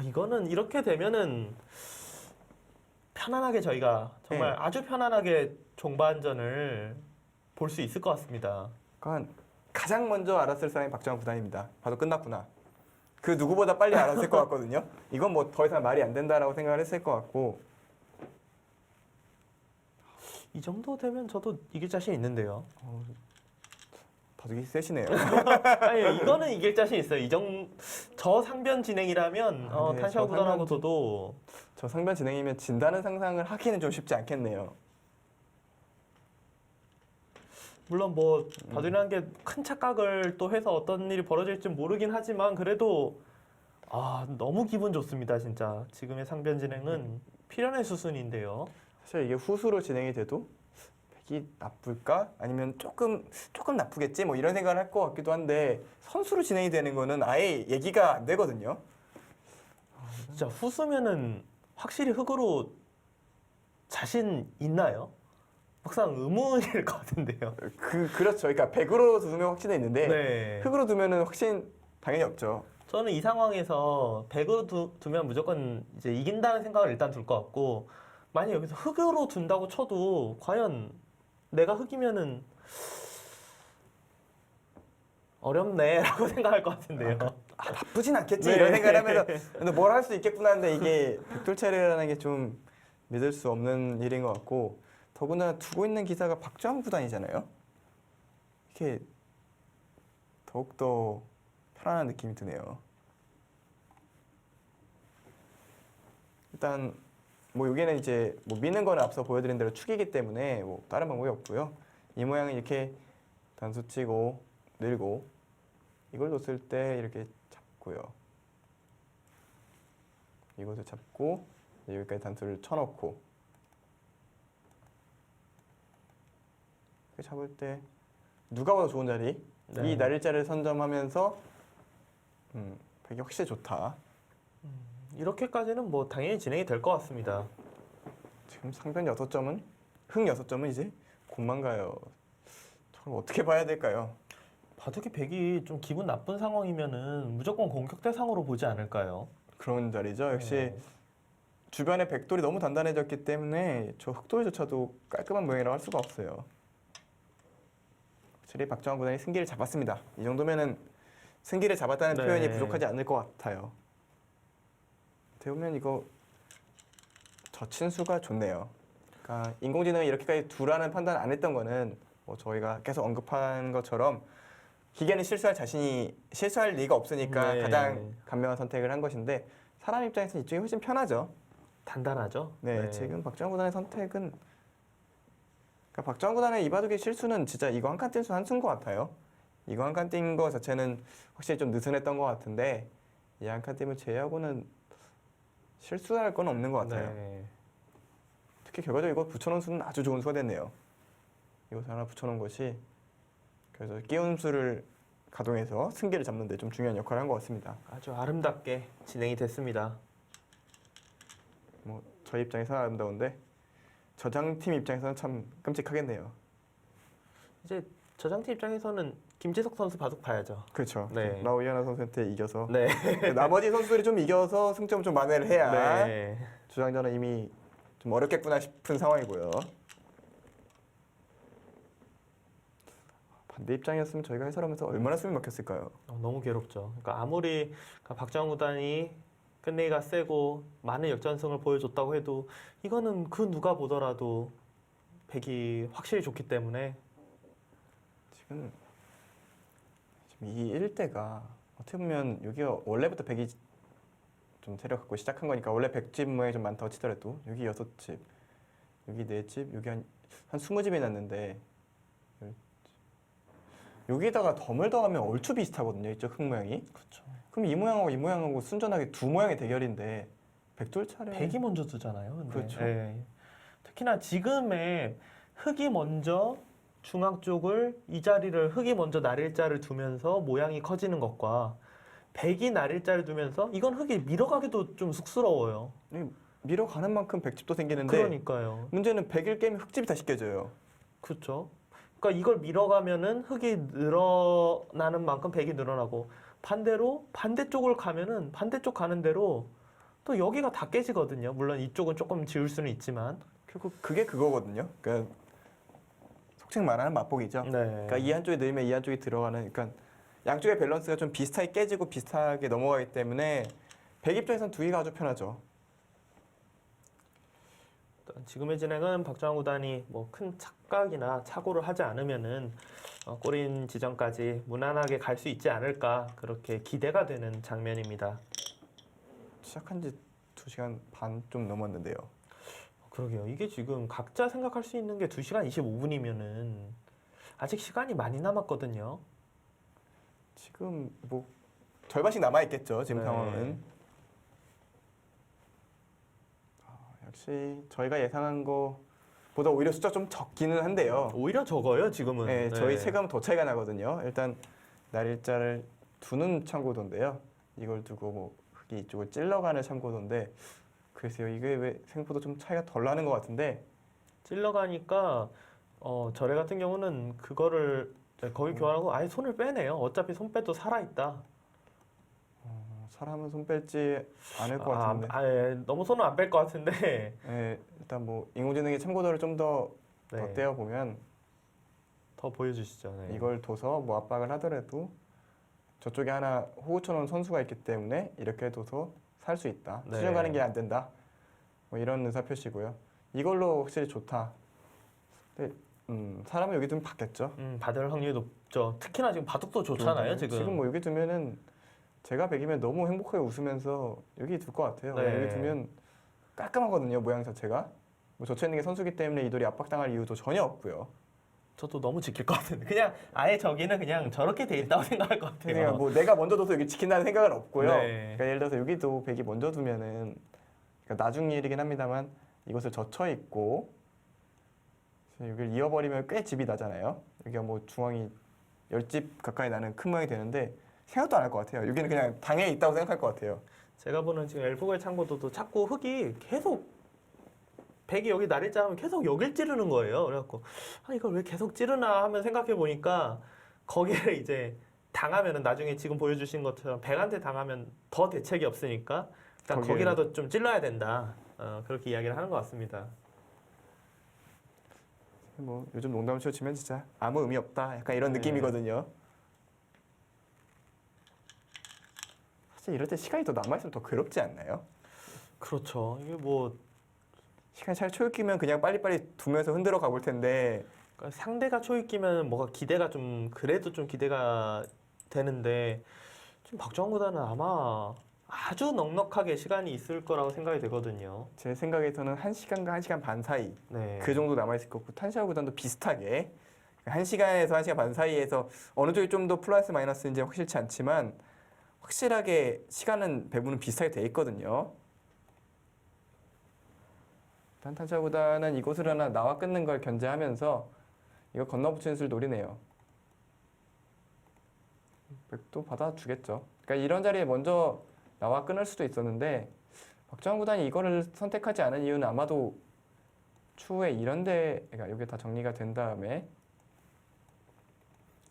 이거는 이렇게 되면은 편안하게 저희가 정말 네. 아주 편안하게 종반전을 볼 수 있을 것 같습니다. 그러니까 가장 먼저 알았을 사람이 박정환 구단입니다. 봐도 끝났구나. 그 누구보다 빨리 알았을 것 같거든요. 이건 뭐 더 이상 말이 안 된다라고 생각을 했을 것 같고. 이 정도 되면 저도 이길 자신 있는데요. 바둑이 세시네요. 아니 이거는 이길 자신 있어요. 저 상변 진행이라면 네, 탄샤오 저 구단하고 상변- 저도 저 상변 진행이면 진다는 상상을 하기는 좀 쉽지 않겠네요. 물론 뭐 바둑이라는 게 큰 착각을 또 해서 어떤 일이 벌어질지 모르긴 하지만 그래도 너무 기분 좋습니다 진짜. 지금의 상변 진행은 필연의 수순인데요. 사실 이게 후수로 진행이 돼도 백이 나쁠까? 아니면 조금 나쁘겠지? 뭐 이런 생각을 할 것 같기도 한데 선수로 진행이 되는 거는 아예 얘기가 안 되거든요. 진짜 후수면은 확실히 흙으로 자신 있나요? 막상 의문일 것 같은데요. 그렇죠. 그러니까 백으로 두면 확신은 있는데 네. 흙으로 두면은 확신 당연히 없죠. 저는 이 상황에서 100으로 두면 무조건 이제 이긴다는 생각을 일단 둘 것 같고 만약 여기서 흙으로 둔다고 쳐도 과연 내가 흙이면은 어렵네라고 생각할 것 같은데요. 나쁘진 않겠지 네. 이런 생각을 하면서 근데 뭘 할 수 있겠구나 하는데 이게 백돌체리라는 게 좀 믿을 수 없는 일인 것 같고 더구나 두고 있는 기사가 박주환 구단이잖아요. 이게 더욱더 편안한 느낌이 드네요. 일단 뭐 여기는 이제 뭐 미는 거는 앞서 보여드린 대로 축이기 때문에 뭐 다른 방법이 없고요. 이 모양은 이렇게 단수 치고 늘고 이걸 놓을 때 이렇게 잡고요. 이것을 잡고 여기까지 단수를 쳐놓고 이렇게 잡을 때 누가 봐도 좋은 자리 네. 이 날일자를 선점하면서 백이 확실히 좋다. 이렇게까지는 뭐 당연히 진행이 될 것 같습니다. 지금 상변 6점은 흑 6점은 이제 곧만 가요. 저걸 어떻게 봐야 될까요? 바둑이 100이 좀 기분 나쁜 상황이면은 무조건 공격 대상으로 보지 않을까요? 그런 자리죠. 역시 네. 주변에 백돌이 너무 단단해졌기 때문에 저 흑돌조차도 깔끔한 모양이라고 할 수가 없어요. 확실히 박정환 구단이 승기를 잡았습니다. 이 정도면은 승기를 잡았다는 네. 표현이 부족하지 않을 것 같아요. 어떻게 보면 이거 저친수가 좋네요. 그러니까 인공지능이 이렇게까지 두라는 판단 안 했던 거는 뭐 저희가 계속 언급한 것처럼 기계는 실수할 리가 없으니까 네. 가장 간명한 선택을 한 것인데 사람 입장에서는 이쪽이 훨씬 편하죠. 단단하죠. 네, 지금 박정환 구단의 선택은 그러니까 박정환 구단의 이 바둑의 실수는 진짜 이거 한 칸 뛴 수 한 수인 것 같아요. 이거 한 칸 뛴 거 자체는 확실히 좀 느슨했던 것 같은데 이 한 칸 띄을 제외하고는 실수할 건 없는 것 같아요. 네. 특히 결과적으로 이거 붙여놓은 수는 아주 좋은 수가 됐네요. 이것을 하나 붙여놓은 것이 그래서 끼운수를 가동해서 승기를 잡는 데 좀 중요한 역할을 한 것 같습니다. 아주 아름답게 진행이 됐습니다. 뭐 저희 입장에서는 아름다운데 저장팀 입장에서는 참 끔찍하겠네요. 이제 저장팀 입장에서는 김지석 선수 바둑 봐야죠. 그렇죠. 네. 라오이아나 선수한테 이겨서 네. 나머지 선수들이 좀 이겨서 승점 좀 만회를 해야 네. 주장전은 이미 좀 어렵겠구나 싶은 상황이고요. 반대 입장이었으면 저희가 해설하면서 얼마나 숨이 막혔을까요? 너무 괴롭죠. 그러니까 아무리 박정환 구단이 끝내기가 세고 많은 역전승을 보여줬다고 해도 이거는 그 누가 보더라도 백이 확실히 좋기 때문에 지금 이 1대가 어떻게 보면 여기가 원래부터 100이 좀 세력 갖고 시작한 거니까 원래 100집 모양이 좀 많다고 치더라도 여기 6집, 여기 4집, 여기 한 20집이 났는데 여기다가 덤을 더하면 얼추 비슷하거든요. 이쪽 흙 모양이. 그렇죠. 그럼 이 모양하고 이 모양하고 순전하게 두 모양의 대결인데 백돌 차례 백이 먼저 두잖아요. 근데. 그렇죠. 네. 특히나 지금의 흙이 먼저 중앙 쪽을 이 자리를 흙이 먼저 날일자를 두면서 모양이 커지는 것과 백이 날일자를 두면서 이건 흙이 밀어가기도 좀 쑥스러워요. 밀어가는 만큼 백집도 생기는데 그러니까요. 문제는 백일 깨면 흙집이 다시 깨져요. 그렇죠. 그러니까 이걸 밀어가면은 흙이 늘어나는 만큼 백이 늘어나고 반대로 반대쪽을 가면은 반대쪽 가는 대로 또 여기가 다 깨지거든요. 물론 이쪽은 조금 지울 수는 있지만. 결국 그게 그거거든요. 그러니까 속칭 말하는 맛보기죠. 네. 그러니까 이 한쪽에 넣으면 이 한쪽이 들어가는. 그러니까 양쪽의 밸런스가 좀 비슷하게 깨지고 비슷하게 넘어가기 때문에 백 입장에서는 두기가 아주 편하죠. 지금의 진행은 박정환 구단이 뭐 큰 착각이나 착오를 하지 않으면은 골인 지점까지 무난하게 갈 수 있지 않을까 그렇게 기대가 되는 장면입니다. 시작한 지 2시간 반 좀 넘었는데요. 그러게요. 이게 지금 각자 생각할 수 있는 게 2시간 25분이면은 아직 시간이 많이 남았거든요. 지금 뭐 절반씩 남아 있겠죠. 지금 네. 상황은. 역시 저희가 예상한 거보다 오히려 숫자 좀 적기는 한데요. 오히려 적어요, 지금은. 네, 저희 체감은 더 차이가 나거든요. 일단 날일자를 두는 참고도인데요. 이걸 두고 뭐 흙이 이쪽을 찔러가는 참고도인데 글쎄요, 이게 왜 생각보다 좀 차이가 덜 나는 것 같은데 찔러가니까 저래 같은 경우는 그거를 거기 교환하고 아예 손을 빼네요. 어차피 손 빼도 살아있다. 사람은 손 뺄지 않을 것 같은데. 예, 너무 손은 안 뺄 것 같은데. 네, 일단 뭐 인공지능의 참고도를 좀 더 네, 떼어 보면 더 보여주시죠. 네. 이걸 둬서 뭐 압박을 하더라도 저쪽에 하나 호구 쳐놓은 선수가 있기 때문에 이렇게 둬서 살 수 있다. 네. 수정 가는 게 안 된다. 뭐 이런 의사 표시고요. 이걸로 확실히 좋다. 근데 사람은 여기 좀 받겠죠. 받을 확률이 높죠. 특히나 지금 바둑도 좋잖아요, 지금. 지금 뭐 여기 두면은 제가 백이면 너무 행복하게 웃으면서 여기 둘 것 같아요. 네. 여기 두면 깔끔하거든요, 모양 자체가. 뭐 젖혀 있는 게 선수기 때문에 이 돌이 압박당할 이유도 전혀 없고요. 저도 너무 지킬 것 같은데. 그냥 아예 저기는 그냥 저렇게 돼 있다고 생각할 것 같아요. 그러니까 뭐 내가 먼저 둬서 여기 지킨다는 생각은 없고요. 네. 그러니까 예를 들어서 여기도 백이 먼저 두면은 그러니까 나중 일이긴 합니다만 이것을 젖혀 있고 여기를 이어버리면 꽤 집이 나잖아요. 여기가 뭐 중앙이 10집 가까이 나는 큰 모양이 되는데 생각도 안 할 것 같아요. 여기는 그냥 당에 있다고 생각할 것 같아요. 제가 보는 지금 엘프고의 참고도도 자꾸 흙이 계속 백이 여기 날일자 하면 계속 여길 찌르는 거예요. 그래갖고 이걸 왜 계속 찌르나 하면 생각해 보니까 거기를 이제 당하면은 나중에 지금 보여주신 것처럼 백한테 당하면 더 대책이 없으니까 일단 거기에- 거기라도 좀 찔러야 된다. 그렇게 이야기를 하는 것 같습니다. 뭐 요즘 농담치고 치면 진짜 아무 의미 없다. 약간 이런 네. 느낌이거든요. 사실 이럴 때 시간이 더 남아있으면 더 괴롭지 않나요? 그렇죠. 이게 뭐 시간이 잘 초읽기면 그냥 빨리빨리 두면서 흔들어 가볼 텐데 그러니까 상대가 초이기면 뭐가 기대가 좀 그래도 좀 기대가 되는데 지금 박정환 구단은 아마 아주 넉넉하게 시간이 있을 거라고 생각이 되거든요. 제 생각에서는 1시간과 1시간 반 사이 네. 그 정도 남아있을 것 같고 탄샤오 구단도 비슷하게 1시간에서 1시간 반 사이에서 어느 쪽이 좀 더 플러스 마이너스인지 확실치 않지만 확실하게 시간은 배분은 비슷하게 돼 있거든요. 탄샤오 구단은 이곳을 하나 나와 끊는 걸 견제하면서 이거 건너붙이는 수를 노리네요. 백도 받아주겠죠. 그러니까 이런 자리에 먼저 나와 끊을 수도 있었는데 박정환 구단이 이거를 선택하지 않은 이유는 아마도 추후에 이런데 그러니까 여기 다 정리가 된 다음에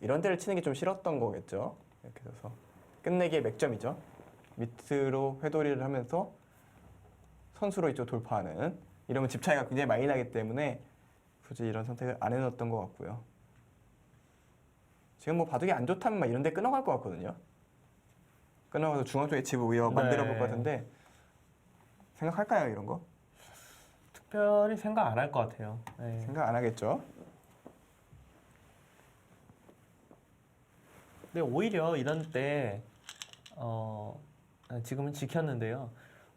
이런 데를 치는 게 좀 싫었던 거겠죠. 이렇게 해서 끝내기의 맥점이죠. 밑으로 회돌이를 하면서 선수로 이쪽 돌파하는 이러면 집 차이가 굉장히 많이 나기 때문에 굳이 이런 선택을 안 해놨던 것 같고요. 지금 뭐 바둑이 안 좋다면 막 이런 데 끊어갈 것 같거든요. 끊어가서 중앙 쪽에 집 오히려 만들어 볼 것 같은데 생각할까요 이런 거? 특별히 생각 안 할 것 같아요. 네. 생각 안 하겠죠. 근데 오히려 이런 때 지금은 지켰는데요.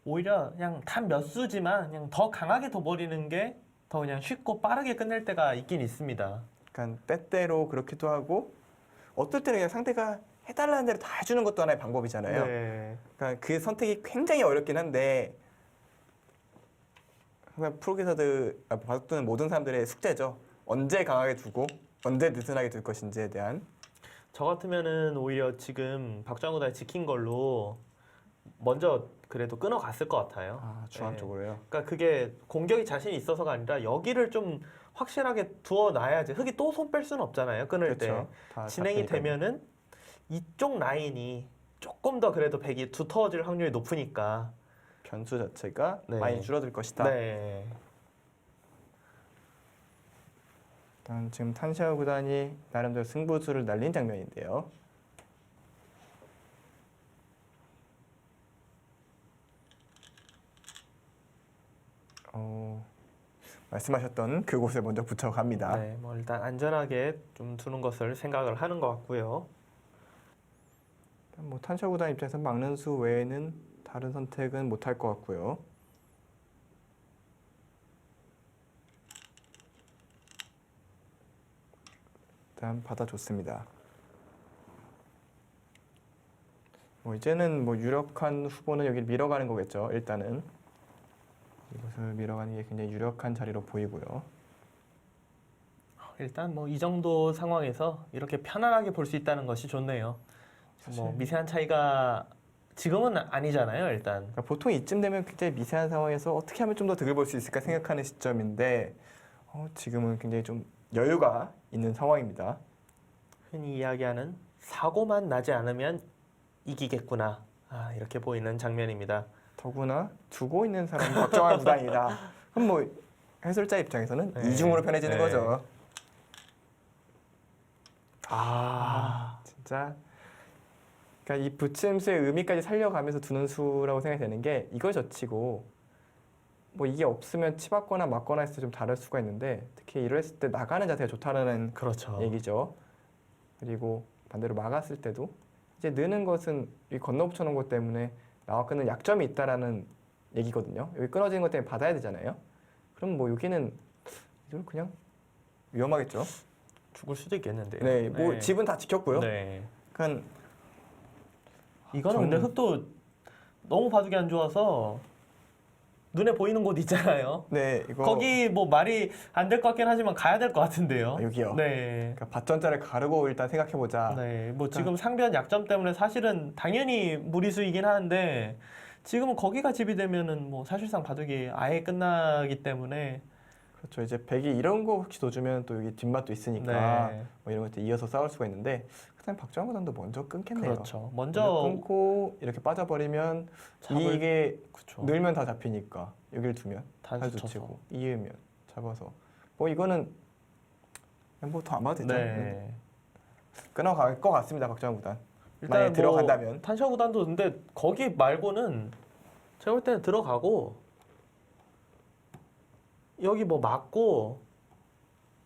오히려 그냥 단 몇 수지만 그냥 더 강하게 둬버리는 게 더 그냥 쉽고 빠르게 끝낼 때가 있긴 있습니다. 그러니까 때때로 그렇기도 하고 어떨 때는 그냥 상대가 해달라는 대로 다 해주는 것도 하나의 방법이잖아요. 네. 그러니까 그 선택이 굉장히 어렵긴 한데 그냥 프로게서드 바둑 두는 모든 사람들의 숙제죠. 언제 강하게 두고 언제 느슨하게 둘 것인지에 대한. 저 같으면은 오히려 지금 박정환 구단이 지킨 걸로 먼저 그래도 끊어갔을 것 같아요. 아, 중앙 네. 쪽으로요. 그러니까 그게 공격이 자신이 있어서가 아니라 여기를 좀 확실하게 두어놔야지. 흙이 또 손 뺄 수는 없잖아요. 끊을 그렇죠. 때. 다 진행이 잡히니까요. 되면은 이쪽 라인이 조금 더 그래도 백이 두터워질 확률이 높으니까. 변수 자체가 네. 많이 줄어들 것이다. 네. 일단 지금 탄샤오 구단이 나름대로 승부수를 날린 장면인데요. 말씀하셨던 그곳에 먼저 붙여갑니다. 네. 뭐 일단 안전하게 좀 두는 것을 생각을 하는 것 같고요. 일단 뭐 탄샤오 구단 입장에서 막는 수 외에는 다른 선택은 못할 것 같고요. 일단 받아줬습니다. 뭐 이제는 뭐 유력한 후보는 여기 밀어가는 거겠죠. 일단은 이것을 밀어가는 게 굉장히 유력한 자리로 보이고요. 일단 뭐 이 정도 상황에서 이렇게 편안하게 볼 수 있다는 것이 좋네요. 뭐 사실- 미세한 차이가 지금은 아니잖아요, 일단. 그러니까 보통 이쯤 되면 굉장히 미세한 상황에서 어떻게 하면 좀 더 득을 볼 수 있을까 생각하는 시점인데 지금은 굉장히 좀 여유가 있는 상황입니다. 흔히 이야기하는 사고만 나지 않으면 이기겠구나. 이렇게 보이는 장면입니다. 더구나 두고 있는 사람이 박정환 구단이다. 그럼 뭐 해설자 입장에서는 네. 이중으로 편해지는 네. 거죠. 진짜. 그러니까 이 붙임수의 의미까지 살려가면서 두는 수라고 생각이 되는 게 이걸 젖히고 뭐 이게 없으면 치받거나 맞거나 했을 때 좀 다를 수가 있는데 특히 이랬을 때 나가는 자세가 좋다는 그렇죠. 얘기죠. 그리고 반대로 막았을 때도 이제 느는 것은 이 건너붙여 놓은 것 때문에 나와 끊는 약점이 있다라는 얘기거든요. 여기 끊어지는 것 때문에 받아야 되잖아요. 그럼 뭐 여기는 이걸 그냥 위험하겠죠. 죽을 수도 있겠는데요. 네, 뭐 집은 다 지켰고요. 네. 그러니까 이거는 근데 흙도 너무 바둑이 안 좋아서 눈에 보이는 곳 있잖아요. 네, 이거 거기 뭐 말이 안 될 것 같긴 하지만 가야 될 것 같은데요. 여기요. 네. 그러니까 밭전자를 가르고 일단 생각해 보자. 네. 뭐 지금 상변 약점 때문에 사실은 당연히 무리수이긴 하는데 지금은 거기가 집이 되면은 뭐 사실상 바둑이 아예 끝나기 때문에 그렇죠. 이제 백이 이런 거 혹시 넣어주면 또 여기 뒷맛도 있으니까 네. 뭐 이런 것들 이어서 싸울 수가 있는데 그다음에 박정환 구단도 먼저 끊겠네요. 그렇죠. 먼저 먼저 끊고 이렇게 빠져버리면 잡을 이게 그렇죠. 늘면 다 잡히니까 여기를 두면 단수 단수 쳐서. 치고 이으면 잡아서 뭐 이거는 뭐 더 안 봐도 되죠. 네. 끊어갈 것 같습니다. 박정환 구단. 일단 만약에 뭐 들어간다면 탄샤 구단도 근데 거기 말고는 제가 볼 때는 들어가고 여기 뭐 맞고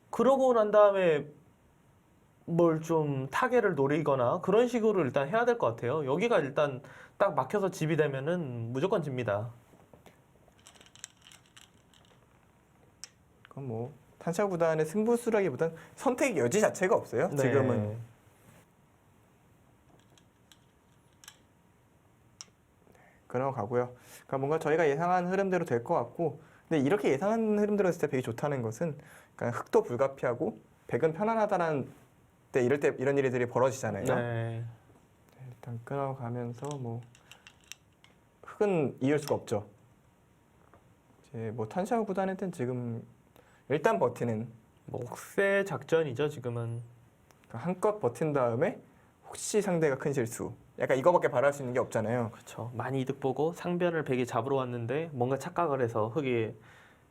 그러고 난 다음에 뭘 좀 타겟을 노리거나 그런 식으로 일단 해야 될 것 같아요. 여기가 일단 딱 막혀서 집이 되면은 무조건 집니다. 그건 뭐 탄샤 구단의 승부수라기보단 선택 여지 자체가 없어요. 네. 지금은. 끊어가고요. 그러니까 뭔가 저희가 예상한 흐름대로 될 것 같고, 근데 이렇게 예상한 흐름대로 했을 때 백이 좋다는 것은 그러니까 흑도 불가피하고 백은 편안하다라는 때 이럴 때 이런 일들이 벌어지잖아요. 네. 일단 끊어가면서 뭐 흑은 이을 수가 없죠. 이제 뭐 탄샤 구단한테는 지금 일단 버티는 뭐 옥새 작전이죠, 지금은. 그러니까 한껏 버틴 다음에 혹시 상대가 큰 실수, 약간 이거밖에 바랄 수 있는 게 없잖아요. 그렇죠. 많이 이득 보고 상변을 백이 잡으러 왔는데 뭔가 착각을 해서 흑이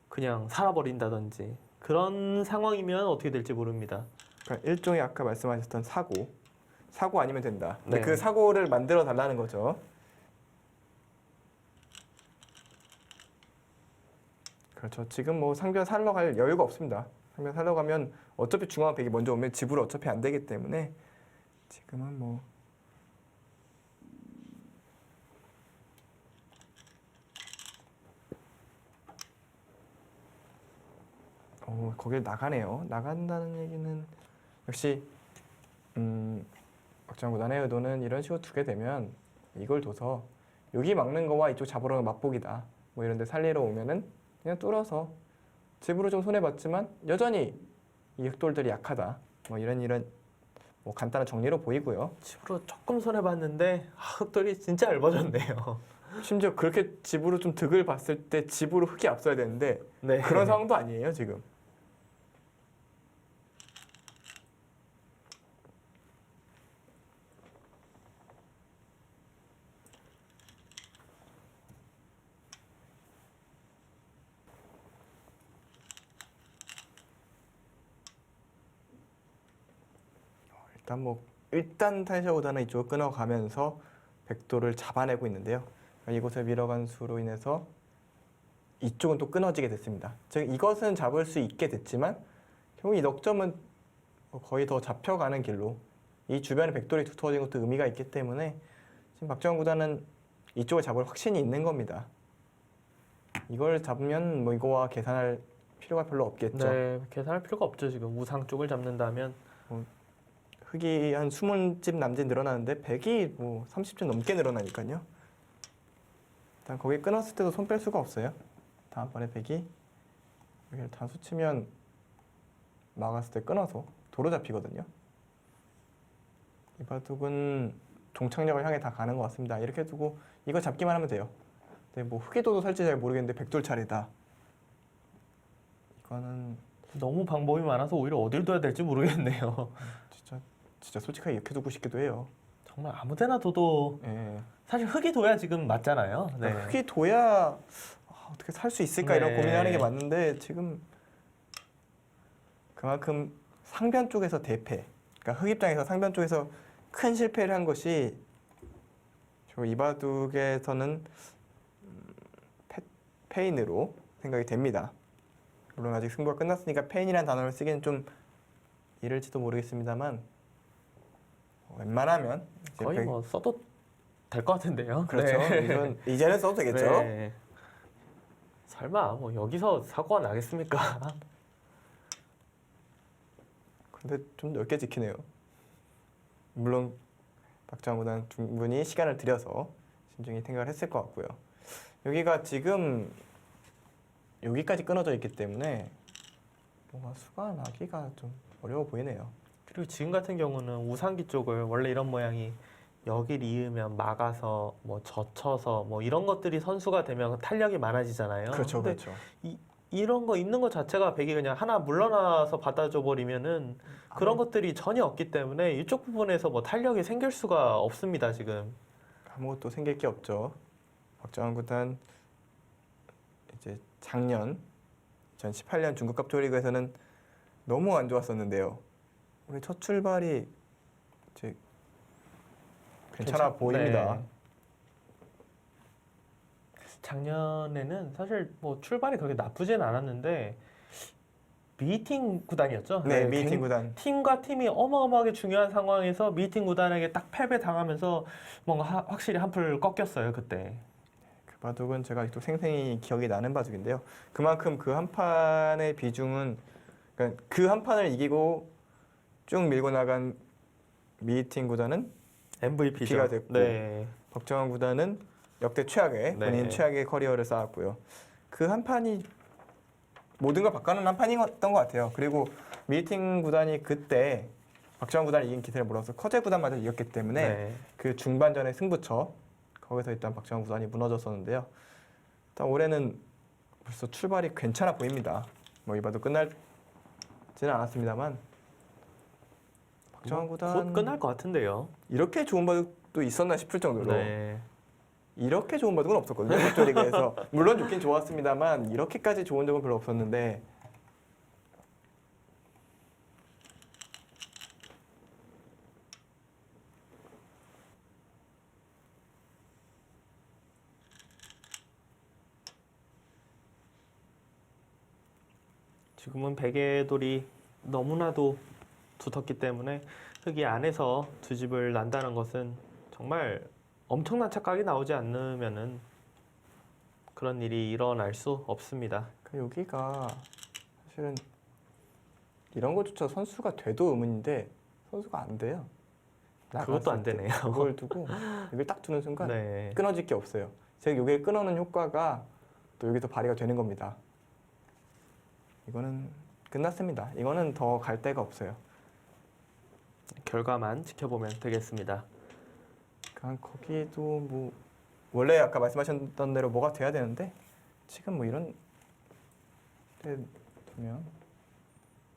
그냥 살아버린다든지 그런 상황이면 어떻게 될지 모릅니다. 그러니까 일종의 아까 말씀하셨던 사고 아니면 된다. 근데 네. 그 사고를 만들어 달라는 거죠. 그렇죠. 지금 뭐 상변 살러 갈 여유가 없습니다. 상변 살러 가면 어차피 중앙 백이 먼저 오면 집으로 어차피 안 되기 때문에 지금은 뭐 거길 나가네요. 나간다는 얘기는 역시 박정구단의 의도는 이런 식으로 두게 되면 이걸 둬서 여기 막는 거와 이쪽 잡으러 맛보기다. 뭐 이런 데 살리러 오면은 그냥 뚫어서 집으로 좀 손해봤지만 여전히 이 흑돌들이 약하다. 뭐 이런 뭐 간단한 정리로 보이고요. 집으로 조금 손해봤는데 흑돌이 진짜 얇아졌네요. 심지어 그렇게 집으로 좀 득을 봤을 때 집으로 흑이 앞서야 되는데 네. 그런 상황도 아니에요 지금. 일단 탄샤오다는 이쪽을 끊어가면서 백도를 잡아내고 있는데요. 이곳을 밀어간 수로 인해서 이쪽은 또 끊어지게 됐습니다. 즉 이것은 잡을 수 있게 됐지만 결국 이 넉점은 거의 더 잡혀가는 길로 이 주변에 백돌이 두터워진 것도 의미가 있기 때문에 지금 박정환 구단은 이쪽을 잡을 확신이 있는 겁니다. 이걸 잡으면 뭐 이거와 계산할 필요가 별로 없겠죠. 네, 계산할 필요가 없죠. 지금 우상 쪽을 잡는다면 흑이 한 20집 남짓 늘어나는데 백이 뭐 30집 넘게 늘어나니까요. 일단 거기 끊었을 때도 손 뺄 수가 없어요. 다음번에 백이 여기를 단수 치면 막았을 때 끊어서 도로 잡히거든요. 이 바둑은 종착역을 향해 다 가는 것 같습니다. 이렇게 두고 이거 잡기만 하면 돼요. 근데 뭐 흑이 도도 살지 잘 모르겠는데 백돌 차례다. 이거는 너무 방법이 많아서 오히려 어딜 둬야 될지 모르겠네요. 진짜 솔직하게 이렇게 두고 싶기도 해요. 정말 아무데나 둬도 예. 사실 흑이 둬야 지금 맞잖아요. 네. 흑이 둬야 어떻게 살 수 있을까 이런 네. 고민하는 게 맞는데 지금 그만큼 상변 쪽에서 대패, 그러니까 흑 입장에서 상변 쪽에서 큰 실패를 한 것이 저 이바둑에서는 페인으로 생각이 됩니다. 물론 아직 승부가 끝났으니까 페인이라는 단어를 쓰기는 좀 이를지도 모르겠습니다만 웬만하면 이제 거의 뭐 써도 될 것 같은데요. 그렇죠. 네. 이제는 써도 되겠죠. 네. 설마 뭐 여기서 사고가 나겠습니까? 근데 좀 넓게 지키네요. 물론 박정구단 충분히 시간을 들여서 신중히 생각을 했을 것 같고요. 여기가 지금 여기까지 끊어져 있기 때문에 뭔가 수가 나기가 좀 어려워 보이네요. 그리고 지금 같은 경우는 우상기 쪽을 원래 이런 모양이 여길 이으면 막아서 뭐 젖혀서 뭐 이런 것들이 선수가 되면 탄력이 많아지잖아요. 그렇죠, 근데 그렇죠. 이런 거 있는 것 자체가 백이 그냥 하나 물러나서 받아줘 버리면은 그런 것들이 전혀 없기 때문에 이쪽 부분에서 뭐 탄력이 생길 수가 없습니다, 지금. 아무것도 생길 게 없죠. 박정환 구단 이제 작년 2018년 중국갑 조리그에서는 너무 안 좋았었는데요. 우리 첫 출발이 이제 괜찮아 보입니다. 네. 작년에는 사실 뭐 출발이 그렇게 나쁘진 않았는데 미팅 구단이었죠. 네, 미팅 구단. 팀과 팀이 어마어마하게 중요한 상황에서 미팅 구단에게 딱 패배 당하면서 뭔가 확실히 한풀 꺾였어요 그때. 그 바둑은 제가 또 생생히 기억이 나는 바둑인데요. 그만큼 그 한 판의 비중은 그러니까 그 한 판을 이기고 쭉 밀고 나간 미팅 구단은 MVP죠. 가 됐고 네. 박정환 구단은 역대 최악의 네. 본인 최악의 커리어를 쌓았고요. 그 한 판이 모든 걸 바꿔놓은 한 판이었던 것 같아요. 그리고 미팅 구단이 그때 박정환 구단을 이긴 기세를 몰아서 커제 구단마저 이겼기 때문에 네. 그 중반전의 승부처 거기서 일단 박정환 구단이 무너졌었는데요. 일단 올해는 벌써 출발이 괜찮아 보입니다. 뭐 이봐도 끝날지는 않았습니다만 박정환 구단 곧 끝날 것 같은데요. 이렇게 좋은 바둑도 있었나 싶을 정도로 네. 이렇게 좋은 바둑은 없었거든요. 국조리그에서 물론 좋긴 좋았습니다만 이렇게까지 좋은 적은 별로 없었는데 지금은 베개돌이 너무나도 두텁기 때문에 흙이 안에서 두 집을 난다는 것은 정말 엄청난 착각이 나오지 않으면은 그런 일이 일어날 수 없습니다. 그 여기가 사실은 이런 것조차 선수가 돼도 의문인데 선수가 안 돼요. 그것도 안 되네요. 이걸 두고 이걸 딱 두는 순간 네. 끊어질 게 없어요. 제가 여기에 끊어놓은 효과가 또 여기서 발휘가 되는 겁니다. 이거는 끝났습니다. 이거는 더 갈 데가 없어요. 결과만 지켜보면 되겠습니다. 그러니까 거기도 뭐 원래 아까 말씀하셨던 대로 뭐가 돼야 되는데 지금 뭐 이런 데 두면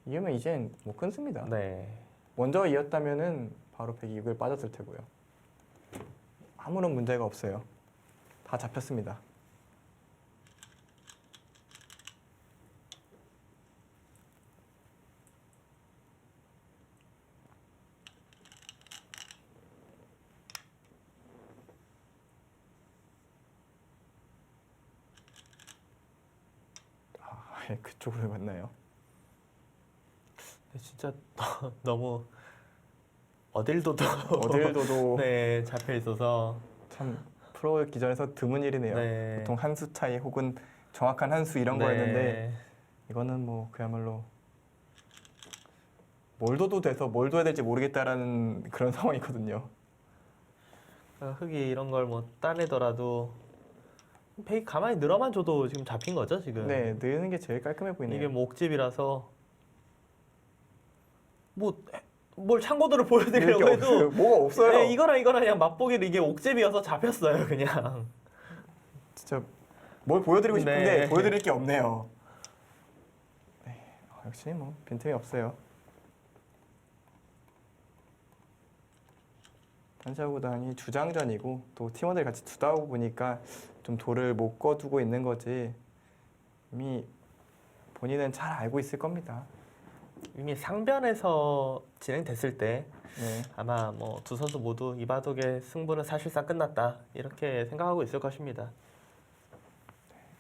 이으면 이젠 못 끊습니다. 네. 먼저 이었다면은 바로 102을 빠졌을 테고요. 아무런 문제가 없어요. 다 잡혔습니다. 그쪽으로 맞나요? 네, 진짜 너무 어딜도도 어딜도도 네, 잡혀 있어서 참 프로 기전에서 드문 일이네요. 네. 보통 한 수 차이 혹은 정확한 한 수 이런 네. 거였는데 이거는 뭐 그야말로 뭘 둬도 돼서 뭘 둬야 될지 모르겠다라는 그런 상황이거든요. 흙이 이런 걸 뭐 따내더라도 백이 가만히 늘어만 줘도 지금 잡힌 거죠 지금. 네, 느는 게 제일 깔끔해 보이네요. 이게 목집이라서 뭐 뭘 참고들을 보여드리려고 이게 해도 없어요. 뭐가 없어요. 네, 이거랑 그냥 맛보기로 이게 옥집이어서 잡혔어요 그냥. 진짜 뭘 보여드리고 싶은데 네. 보여드릴 게 없네요. 네, 역시 뭐 빈틈이 없어요. 탄샤오 구단이 주장전이고 또 팀원들 같이 두다 보니까 좀 돌을 못 거두고 있는 거지 이미 본인은 잘 알고 있을 겁니다. 이미 상변에서 진행됐을 때 네, 아마 뭐 두 선수 모두 이 바둑의 승부는 사실상 끝났다 이렇게 생각하고 있을 것입니다.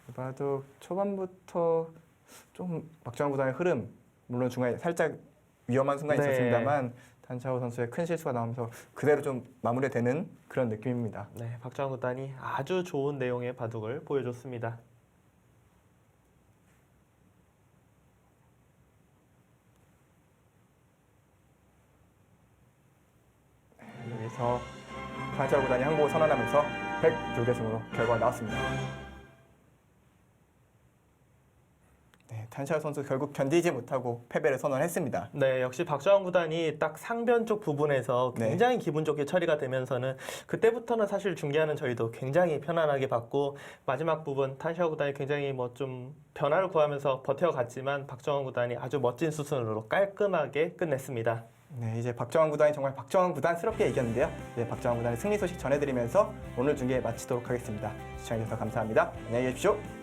이 바둑 초반부터 좀 박정환 구단의 흐름 물론 중간에 살짝 위험한 순간이 네. 있었습니다만 탄샤오 선수의 큰 실수가 나오면서 그대로 좀 마무리되는 그런 느낌입니다. 네, 박정환 구단이 아주 좋은 내용의 바둑을 보여줬습니다. 여기서 탄샤오 구단이 항복을 선언하면서 100교대승으로 결과가 나왔습니다. 네, 탄샤오 선수 결국 견디지 못하고 패배를 선언했습니다. 네, 역시 박정환 구단이 딱 상변 쪽 부분에서 네. 굉장히 기분 좋게 처리가 되면서는 그때부터는 사실 중계하는 저희도 굉장히 편안하게 봤고 마지막 부분 탄샤오 구단이 굉장히 뭐 좀 변화를 구하면서 버텨갔지만 박정환 구단이 아주 멋진 수순으로 깔끔하게 끝냈습니다. 네, 이제 박정환 구단이 정말 박정환 구단스럽게 이겼는데요. 이제 박정환 구단의 승리 소식 전해드리면서 오늘 중계 마치도록 하겠습니다. 시청해주셔서 감사합니다. 안녕히 계십시오.